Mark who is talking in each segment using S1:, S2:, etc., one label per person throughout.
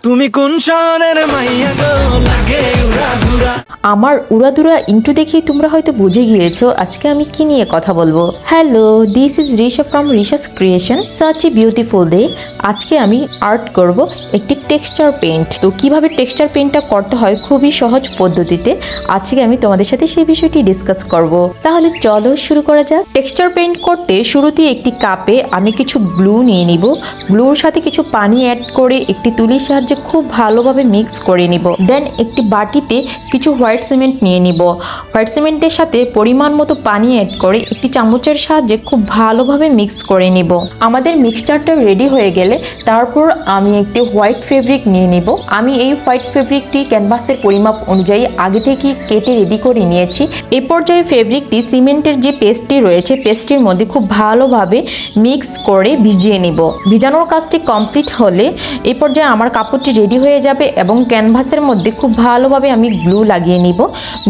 S1: তুমি কোন শহরের মাইয়া গো লাগে উড়াধুরা।
S2: আমার উড়াদুরা ইন্টু দেখেই তোমরা হয়তো বুঝে গিয়েছো আজকে আমি কি নিয়ে কথা বলবো। Hello, this is Risha from Risha's creation. Such a beautiful day. আজকে আমি আর্ট করব একটি টেক্সচার পেইন্ট। তো কিভাবে টেক্সচার পেইন্টটা করতে হয় খুবই সহজ পদ্ধতিতে আজকে আমি তোমাদের সাথে সেই বিষয়টি ডিসকাস করব। তাহলে চলো শুরু করা যাক। টেক্সচার পেইন্ট করতে শুরুতেই একটি কাপে আমি কিছু গ্লু নিয়ে নিব। গ্লুর সাথে কিছু পানি অ্যাড করে একটি তুলির সাহায্যে খুব ভালোভাবে মিক্স করে নিব। দেন একটি বাটিতে কিছু হোয়াইট সিমেন্ট নিয়ে নিব। হোয়াইট সিমেন্টের সাথে পরিমাণ মতো পানি অ্যাড করে একটি চামচের সাহায্যে খুব ভালোভাবে মিক্স করে নিব। আমাদের মিক্সচারটা রেডি হয়ে গেলে তারপর আমি একটি হোয়াইট ফেব্রিক নিয়ে নিব। আমি এই হোয়াইট ফেব্রিকটি ক্যানভাসের পরিমাপ অনুযায়ী আগে থেকে কেটে রেডি করে নিয়েছি। এই পর্যায়ে ফেব্রিকটি সিমেন্টের যে পেস্টটি রয়েছে পেস্টটির মধ্যে খুব ভালোভাবে মিক্স করে ভিজিয়ে নিব। ভিজানোর কাজটি কমপ্লিট হলে এই পর্যায়ে আমার কাপড়টি রেডি হয়ে যাবে এবং ক্যানভাসের মধ্যে খুব ভালোভাবে আমি গ্লু লাগিয়ে নিব।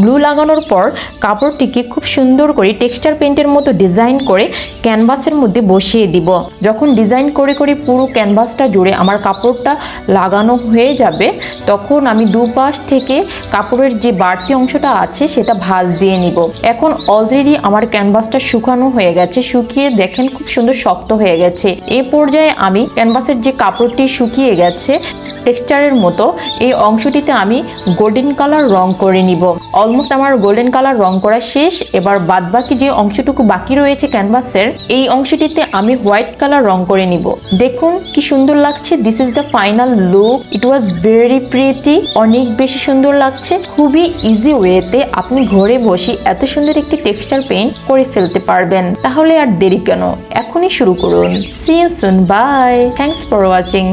S2: গ্লু লাগানোর পর কাপড়টিকে খুব সুন্দর করে টেক্সচার পেইন্টের মতো ডিজাইন করে ক্যানভাসের মধ্যে বসিয়ে দিব। যখন ডিজাইন করে করে পুরো ক্যানভাসটা জুড়ে আমার কাপড়টা লাগানো হয়ে যাবে তখন আমি দুপাশ থেকে কাপড়ের যে বাড়তি অংশটা আছে সেটা ভাঁজ দিয়ে নিব। এখন অলরেডি আমার ক্যানভাসটা শুকানো হয়ে গেছে। শুকিয়ে দেখেন খুব সুন্দর শক্ত হয়ে গেছে। এই পর্যায়ে আমি ক্যানভাসের যে কাপড়টি শুকিয়ে গেছে টেক্সচারের মতো এই অংশটিতে আমি গোল্ডেন কালার রং করে নিব। অলমোস্ট আমার গোল্ডেন কালার রং করা শেষ। এবার বাদবাকি যে অংশটুকু বাকি রয়েছে ক্যানভাসের এই অংশটিতে আমি হোয়াইট কালার রং করে নিব। দেখুন কি সুন্দর লাগছে। This is the final look. It was very pretty. অনেক বেশি সুন্দর লাগছে। খুবই ইজি ওয়েতে আপনি ঘরে বসে এত সুন্দর একটি টেক্সচার পেইন্ট করে ফেলতে পারবেন। তাহলে আর দেরি কেন, এখনই শুরু করুন। See you soon. Bye. Thanks for watching.